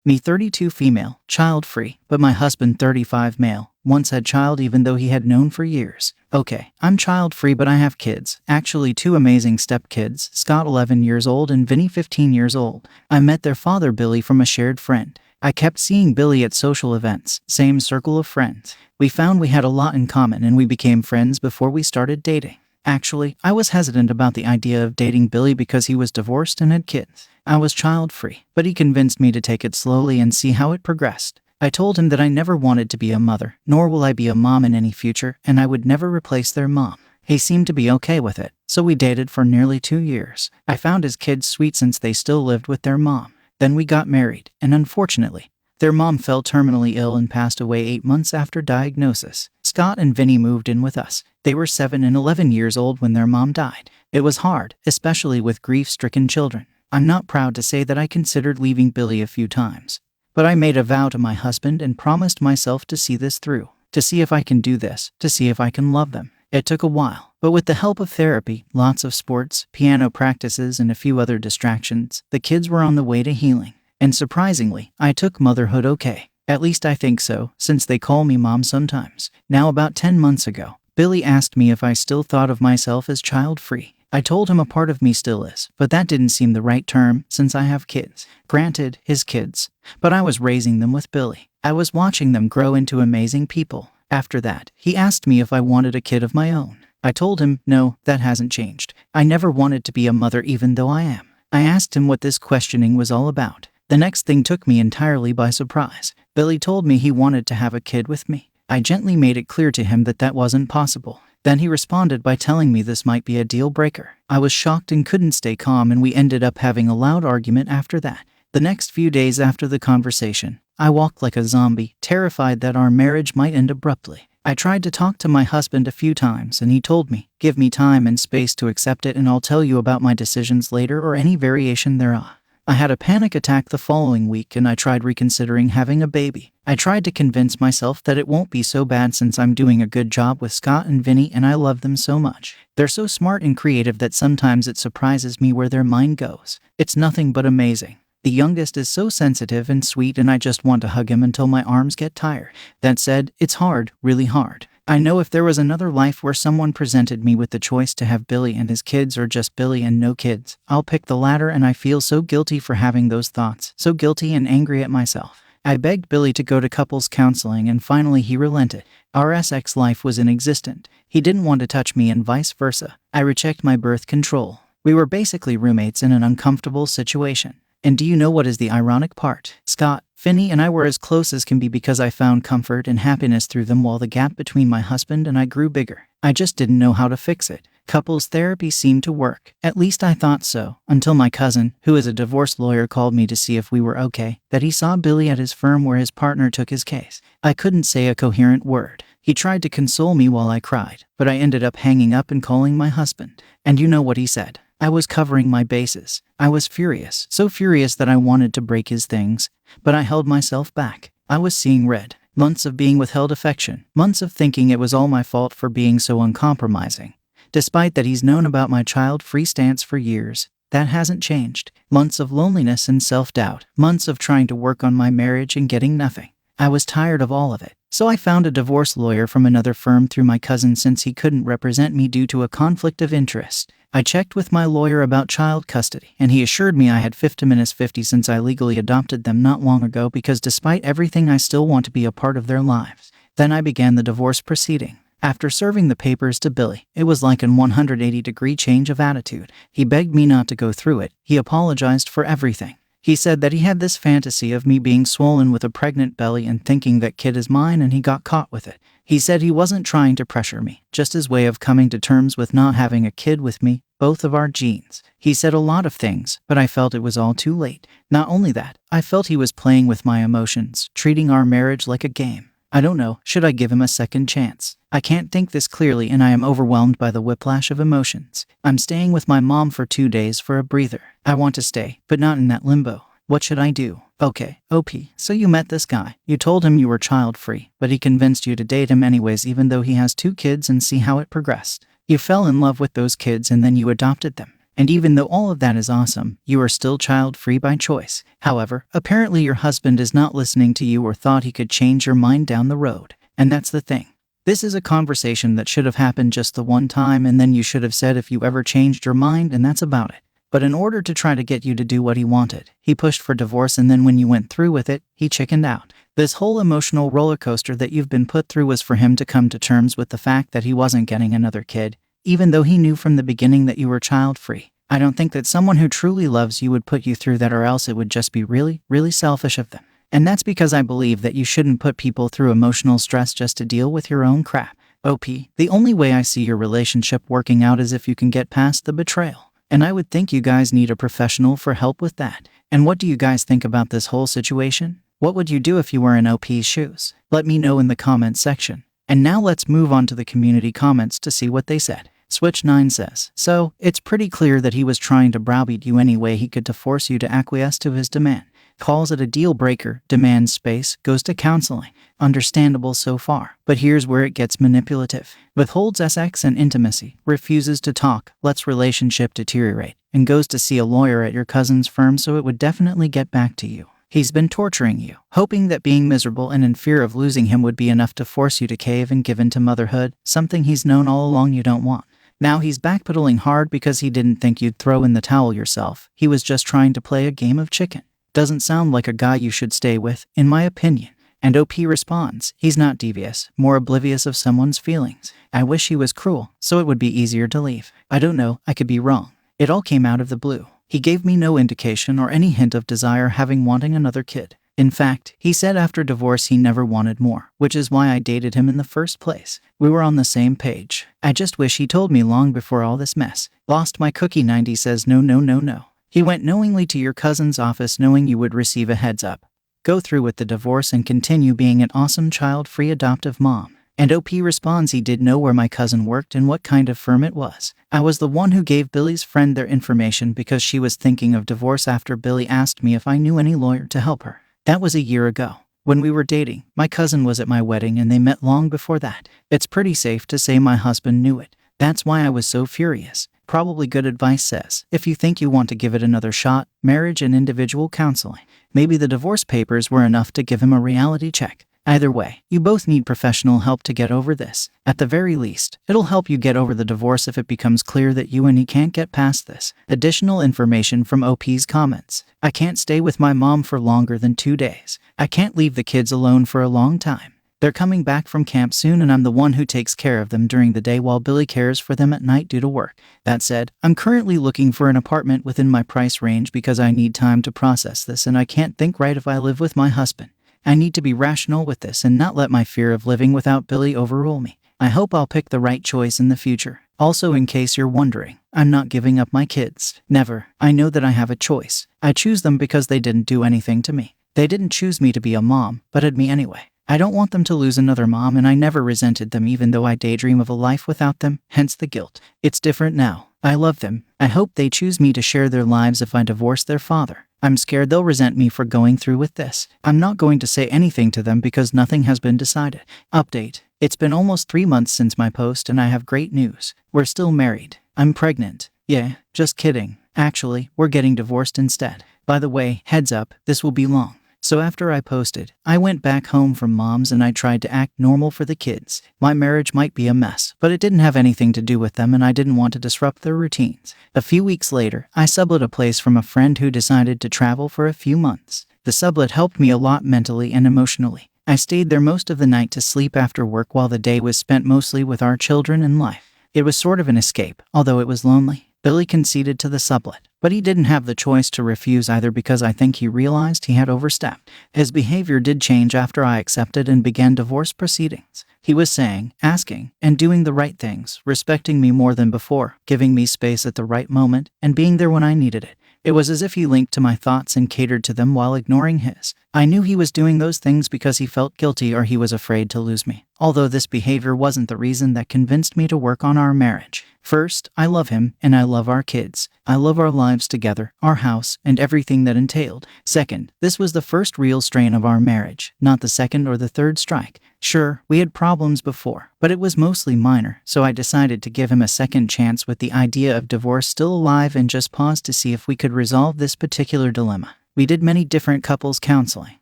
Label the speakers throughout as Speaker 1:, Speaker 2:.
Speaker 1: Me 32 female, child-free, but my husband 35 male, once had child even though he had known for years. Okay, I'm child-free but I have kids, actually 2 amazing step-kids, Scott 11 years old and Vinny 15 years old. I met their father Billy from a shared friend. I kept seeing Billy at social events, same circle of friends. We found we had a lot in common and we became friends before we started dating. Actually, I was hesitant about the idea of dating Billy because he was divorced and had kids. I was child-free, but he convinced me to take it slowly and see how it progressed. I told him that I never wanted to be a mother, nor will I be a mom in any future, and I would never replace their mom. He seemed to be okay with it, so we dated for nearly 2 years. I found his kids sweet since they still lived with their mom. Then we got married, and unfortunately, their mom fell terminally ill and passed away 8 months after diagnosis. Scott and Vinny moved in with us. They were 7 and 11 years old when their mom died. It was hard, especially with grief-stricken children. I'm not proud to say that I considered leaving Billy a few times. But I made a vow to my husband and promised myself to see this through, to see if I can do this, to see if I can love them. It took a while, but with the help of therapy, lots of sports, piano practices, and a few other distractions, the kids were on the way to healing. And surprisingly, I took motherhood okay. At least I think so, since they call me mom sometimes. Now about 10 months ago, Billy asked me if I still thought of myself as child-free. I told him a part of me still is, but that didn't seem the right term since I have kids. Granted, his kids. But I was raising them with Billy. I was watching them grow into amazing people. After that, he asked me if I wanted a kid of my own. I told him, no, that hasn't changed. I never wanted to be a mother even though I am. I asked him what this questioning was all about. The next thing took me entirely by surprise. Billy told me he wanted to have a kid with me. I gently made it clear to him that that wasn't possible. Then he responded by telling me this might be a deal breaker. I was shocked and couldn't stay calm, and we ended up having a loud argument after that. The next few days after the conversation, I walked like a zombie, terrified that our marriage might end abruptly. I tried to talk to my husband a few times and he told me, give me time and space to accept it and I'll tell you about my decisions later or any variation thereof. I had a panic attack the following week and I tried reconsidering having a baby. I tried to convince myself that it won't be so bad since I'm doing a good job with Scott and Vinny and I love them so much. They're so smart and creative that sometimes it surprises me where their mind goes. It's nothing but amazing. The youngest is so sensitive and sweet and I just want to hug him until my arms get tired. That said, it's hard, really hard. I know if there was another life where someone presented me with the choice to have Billy and his kids or just Billy and no kids, I'll pick the latter, and I feel so guilty for having those thoughts, so guilty and angry at myself. I begged Billy to go to couples counseling and finally he relented. Our sex life was inexistent. He didn't want to touch me and vice versa. I rechecked my birth control. We were basically roommates in an uncomfortable situation. And do you know what is the ironic part? Scott, Vinny, and I were as close as can be because I found comfort and happiness through them while the gap between my husband and I grew bigger. I just didn't know how to fix it. Couples therapy seemed to work. At least I thought so, until my cousin, who is a divorce lawyer, called me to see if we were okay, that he saw Billy at his firm where his partner took his case. I couldn't say a coherent word. He tried to console me while I cried, but I ended up hanging up and calling my husband. And you know what he said? I was covering my bases. I was furious, so furious that I wanted to break his things, but I held myself back. I was seeing red. Months of being withheld affection. Months of thinking it was all my fault for being so uncompromising. Despite that he's known about my child-free stance for years, that hasn't changed. Months of loneliness and self-doubt. Months of trying to work on my marriage and getting nothing. I was tired of all of it. So I found a divorce lawyer from another firm through my cousin since he couldn't represent me due to a conflict of interest. I checked with my lawyer about child custody, and he assured me I had 50-50 since I legally adopted them not long ago because despite everything I still want to be a part of their lives. Then I began the divorce proceeding. After serving the papers to Billy, it was like a 180-degree change of attitude. He begged me not to go through it. He apologized for everything. He said that he had this fantasy of me being swollen with a pregnant belly and thinking that kid is mine, and he got caught with it. He said he wasn't trying to pressure me, just his way of coming to terms with not having a kid with me, both of our genes. He said a lot of things, but I felt it was all too late. Not only that, I felt he was playing with my emotions, treating our marriage like a game. I don't know, should I give him a second chance? I can't think this clearly and I am overwhelmed by the whiplash of emotions. I'm staying with my mom for 2 days for a breather. I want to stay, but not in that limbo. What should I do? Okay, OP, so you met this guy. You told him you were child-free, but he convinced you to date him anyways even though he has 2 kids and see how it progressed. You fell in love with those kids and then you adopted them. And even though all of that is awesome, you are still child-free by choice. However, apparently your husband is not listening to you or thought he could change your mind down the road. And that's the thing. This is a conversation that should have happened just the one time, and then you should have said if you ever changed your mind, and that's about it. But in order to try to get you to do what he wanted, he pushed for divorce, and then when you went through with it, he chickened out. This whole emotional roller coaster that you've been put through was for him to come to terms with the fact that he wasn't getting another kid, even though he knew from the beginning that you were child-free. I don't think that someone who truly loves you would put you through that, or else it would just be really, really selfish of them. And that's because I believe that you shouldn't put people through emotional stress just to deal with your own crap. OP, the only way I see your relationship working out is if you can get past the betrayal. And I would think you guys need a professional for help with that. And what do you guys think about this whole situation? What would you do if you were in OP's shoes? Let me know in the comments section. And now let's move on to the community comments to see what they said. Switch9 says, so, it's pretty clear that he was trying to browbeat you any way he could to force you to acquiesce to his demand. Calls it a deal breaker, demands space, goes to counseling. Understandable so far, but here's where it gets manipulative. Withholds sex and intimacy, refuses to talk, lets relationship deteriorate, and goes to see a lawyer at your cousin's firm, so it would definitely get back to you. He's been torturing you, hoping that being miserable and in fear of losing him would be enough to force you to cave and give in to motherhood, something he's known all along you don't want. Now he's backpedaling hard because he didn't think you'd throw in the towel yourself. He was just trying to play a game of chicken. Doesn't sound like a guy you should stay with, in my opinion. And OP responds, he's not devious, more oblivious of someone's feelings. I wish he was cruel, so it would be easier to leave. I don't know, I could be wrong. It all came out of the blue. He gave me no indication or any hint of desire wanting another kid. In fact, he said after divorce he never wanted more, which is why I dated him in the first place. We were on the same page. I just wish he told me long before all this mess. Lost my cookie 90 says no. He went knowingly to your cousin's office knowing you would receive a heads up. Go through with the divorce and continue being an awesome child-free adoptive mom. And OP responds, he did know where my cousin worked and what kind of firm it was. I was the one who gave Billy's friend their information because she was thinking of divorce after Billy asked me if I knew any lawyer to help her. That was a year ago. When we were dating, my cousin was at my wedding and they met long before that. It's pretty safe to say my husband knew it. That's why I was so furious. Probably good advice says, if you think you want to give it another shot, marriage and individual counseling. Maybe the divorce papers were enough to give him a reality check. Either way, you both need professional help to get over this. At the very least, it'll help you get over the divorce if it becomes clear that you and he can't get past this. Additional information from OP's comments. I can't stay with my mom for longer than 2 days. I can't leave the kids alone for a long time. They're coming back from camp soon and I'm the one who takes care of them during the day while Billy cares for them at night due to work. That said, I'm currently looking for an apartment within my price range because I need time to process this and I can't think right if I live with my husband. I need to be rational with this and not let my fear of living without Billy overrule me. I hope I'll pick the right choice in the future. Also, in case you're wondering, I'm not giving up my kids. Never. I know that I have a choice. I choose them because they didn't do anything to me. They didn't choose me to be a mom, but had me anyway. I don't want them to lose another mom and I never resented them even though I daydream of a life without them, hence the guilt. It's different now. I love them. I hope they choose me to share their lives if I divorce their father. I'm scared they'll resent me for going through with this. I'm not going to say anything to them because nothing has been decided. Update. It's been almost 3 months since my post and I have great news. We're still married. I'm pregnant. Yeah, just kidding. Actually, we're getting divorced instead. By the way, heads up, this will be long. So after I posted, I went back home from mom's and I tried to act normal for the kids. My marriage might be a mess, but it didn't have anything to do with them and I didn't want to disrupt their routines. A few weeks later, I sublet a place from a friend who decided to travel for a few months. The sublet helped me a lot mentally and emotionally. I stayed there most of the night to sleep after work while the day was spent mostly with our children and life. It was sort of an escape, although it was lonely. Billy conceded to the sublet, but he didn't have the choice to refuse either because I think he realized he had overstepped. His behavior did change after I accepted and began divorce proceedings. He was saying, asking, and doing the right things, respecting me more than before, giving me space at the right moment, and being there when I needed it. It was as if he linked to my thoughts and catered to them while ignoring his. I knew he was doing those things because he felt guilty or he was afraid to lose me, although this behavior wasn't the reason that convinced me to work on our marriage. First, I love him, and I love our kids. I love our lives together, our house, and everything that entailed. Second, this was the first real strain of our marriage, not the second or the third strike. Sure, we had problems before, but it was mostly minor, so I decided to give him a second chance with the idea of divorce still alive and just paused to see if we could resolve this particular dilemma. We did many different couples counseling,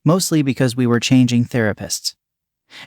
Speaker 1: mostly because we were changing therapists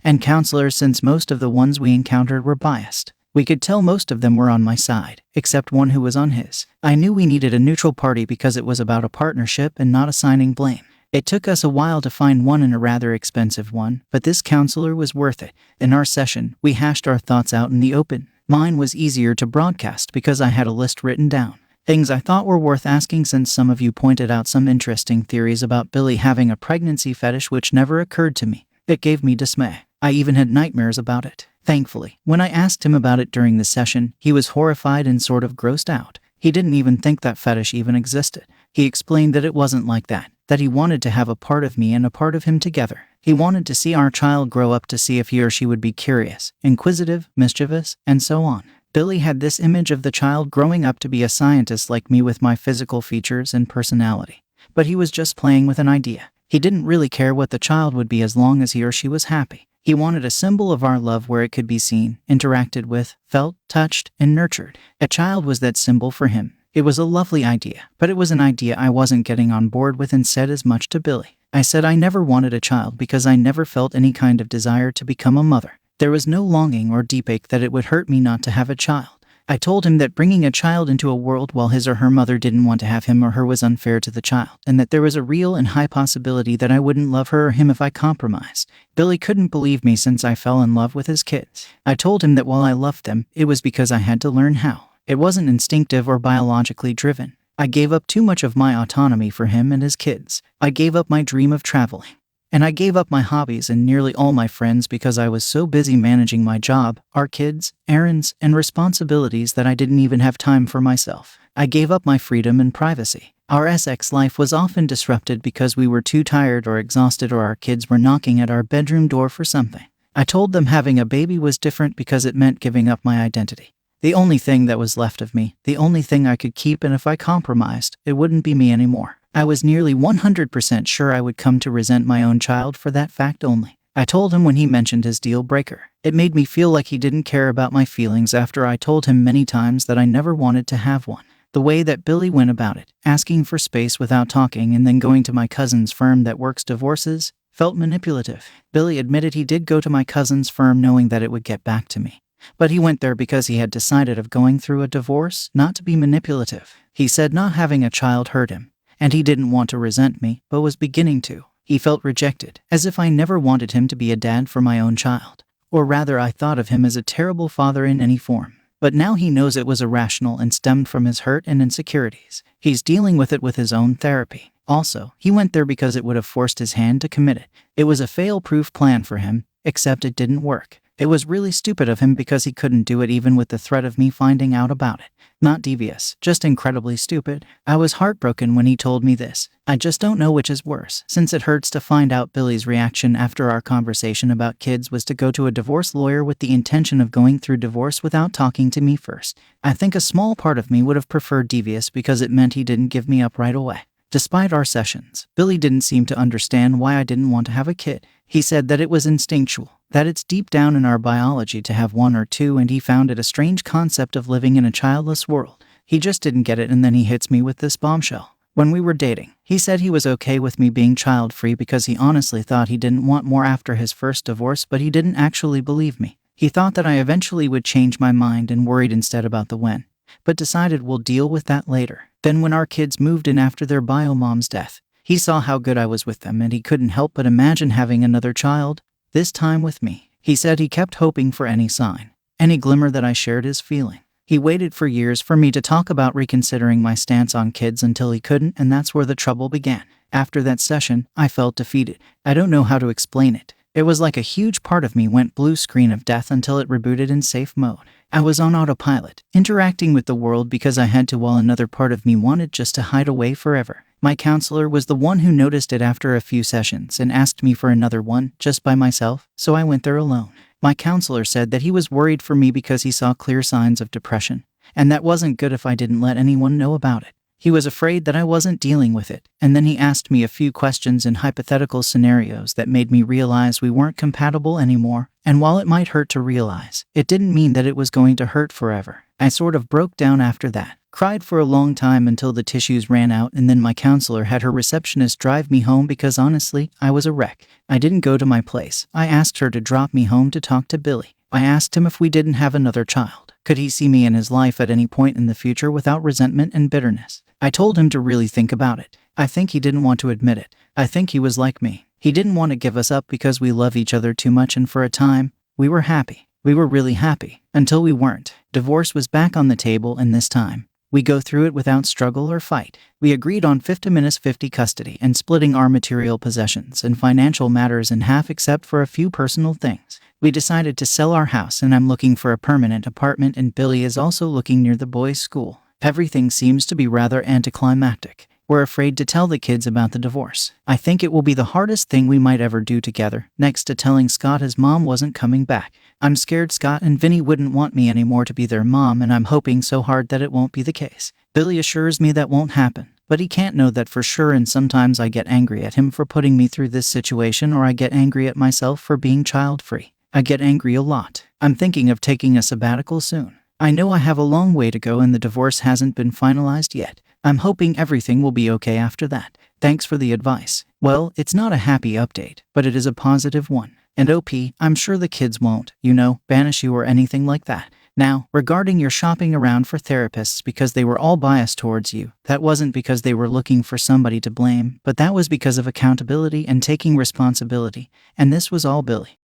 Speaker 1: and counselors since most of the ones we encountered were biased. We could tell most of them were on my side, except one who was on his. I knew we needed a neutral party because it was about a partnership and not assigning blame. It took us a while to find one and a rather expensive one, but this counselor was worth it. In our session, we hashed our thoughts out in the open. Mine was easier to broadcast because I had a list written down. Things I thought were worth asking since some of you pointed out some interesting theories about Billy having a pregnancy fetish which never occurred to me. It gave me dismay. I even had nightmares about it. Thankfully, when I asked him about it during the session, he was horrified and sort of grossed out. He didn't even think that fetish even existed. He explained that it wasn't like that he wanted to have a part of me and a part of him together. He wanted to see our child grow up to see if he or she would be curious, inquisitive, mischievous, and so on. Billy had this image of the child growing up to be a scientist like me with my physical features and personality. But he was just playing with an idea. He didn't really care what the child would be as long as he or she was happy. He wanted a symbol of our love where it could be seen, interacted with, felt, touched, and nurtured. A child was that symbol for him. It was a lovely idea, but it was an idea I wasn't getting on board with and said as much to Billy. I said I never wanted a child because I never felt any kind of desire to become a mother. There was no longing or deep ache that it would hurt me not to have a child. I told him that bringing a child into a world while his or her mother didn't want to have him or her was unfair to the child, and that there was a real and high possibility that I wouldn't love her or him if I compromised. Billy couldn't believe me since I fell in love with his kids. I told him that while I loved them, it was because I had to learn how. It wasn't instinctive or biologically driven. I gave up too much of my autonomy for him and his kids. I gave up my dream of traveling. And I gave up my hobbies and nearly all my friends because I was so busy managing my job, our kids, errands, and responsibilities that I didn't even have time for myself. I gave up my freedom and privacy. Our sex life was often disrupted because we were too tired or exhausted or our kids were knocking at our bedroom door for something. I told them having a baby was different because it meant giving up my identity. The only thing that was left of me, the only thing I could keep, and if I compromised, it wouldn't be me anymore. I was nearly 100% sure I would come to resent my own child for that fact only. I told him when he mentioned his deal breaker. It made me feel like he didn't care about my feelings after I told him many times that I never wanted to have one. The way that Billy went about it, asking for space without talking and then going to my cousin's firm that works divorces, felt manipulative. Billy admitted he did go to my cousin's firm knowing that it would get back to me. But he went there because he had decided of going through a divorce, not to be manipulative. He said not having a child hurt him. And he didn't want to resent me, but was beginning to. He felt rejected, as if I never wanted him to be a dad for my own child. Or rather, I thought of him as a terrible father in any form. But now he knows it was irrational and stemmed from his hurt and insecurities. He's dealing with it with his own therapy. Also, he went there because it would have forced his hand to commit it. It was a fail-proof plan for him, except it didn't work. It was really stupid of him because he couldn't do it even with the threat of me finding out about it. Not devious, just incredibly stupid. I was heartbroken when he told me this. I just don't know which is worse, since it hurts to find out Billy's reaction after our conversation about kids was to go to a divorce lawyer with the intention of going through divorce without talking to me first. I think a small part of me would have preferred devious because it meant he didn't give me up right away. Despite our sessions, Billy didn't seem to understand why I didn't want to have a kid. He said that it was instinctual, that it's deep down in our biology to have one or two, and he found it a strange concept of living in a childless world. He just didn't get it, and then he hits me with this bombshell. When we were dating, he said he was okay with me being child-free because he honestly thought he didn't want more after his first divorce, but he didn't actually believe me. He thought that I eventually would change my mind and worried instead about the when, but decided we'll deal with that later. Then when our kids moved in after their bio mom's death, he saw how good I was with them and he couldn't help but imagine having another child, this time with me. He said he kept hoping for any sign, any glimmer that I shared his feeling. He waited for years for me to talk about reconsidering my stance on kids until he couldn't, and that's where the trouble began. After that session, I felt defeated. I don't know how to explain it. It was like a huge part of me went blue screen of death until it rebooted in safe mode. I was on autopilot, interacting with the world because I had to, while another part of me wanted just to hide away forever. My counselor was the one who noticed it after a few sessions and asked me for another one, just by myself, so I went there alone. My counselor said that he was worried for me because he saw clear signs of depression, and that wasn't good if I didn't let anyone know about it. He was afraid that I wasn't dealing with it, and then he asked me a few questions in hypothetical scenarios that made me realize we weren't compatible anymore, and while it might hurt to realize, it didn't mean that it was going to hurt forever. I sort of broke down after that, cried for a long time until the tissues ran out, and then my counselor had her receptionist drive me home because honestly, I was a wreck. I didn't go to my place. I asked her to drop me home to talk to Billy. I asked him if we didn't have another child, could he see me in his life at any point in the future without resentment and bitterness? I told him to really think about it. I think he didn't want to admit it. I think he was like me. He didn't want to give us up because we love each other too much, and for a time, we were happy. We were really happy. Until we weren't. Divorce was back on the table, and this time, we go through it without struggle or fight. We agreed on 50-50 custody and splitting our material possessions and financial matters in half except for a few personal things. We decided to sell our house, and I'm looking for a permanent apartment, and Billy is also looking near the boys' school. Everything seems to be rather anticlimactic. We're afraid to tell the kids about the divorce. I think it will be the hardest thing we might ever do together, next to telling Scott his mom wasn't coming back. I'm scared Scott and Vinny wouldn't want me anymore to be their mom, and I'm hoping so hard that it won't be the case. Billy assures me that won't happen, but he can't know that for sure, and sometimes I get angry at him for putting me through this situation, or I get angry at myself for being child-free. I get angry a lot. I'm thinking of taking a sabbatical soon. I know I have a long way to go and the divorce hasn't been finalized yet. I'm hoping everything will be okay after that. Thanks for the advice. Well, it's not a happy update, but it is a positive one. And OP, I'm sure the kids won't, banish you or anything like that. Now, regarding your shopping around for therapists because they were all biased towards you, that wasn't because they were looking for somebody to blame, but that was because of accountability and taking responsibility. And this was all Billy.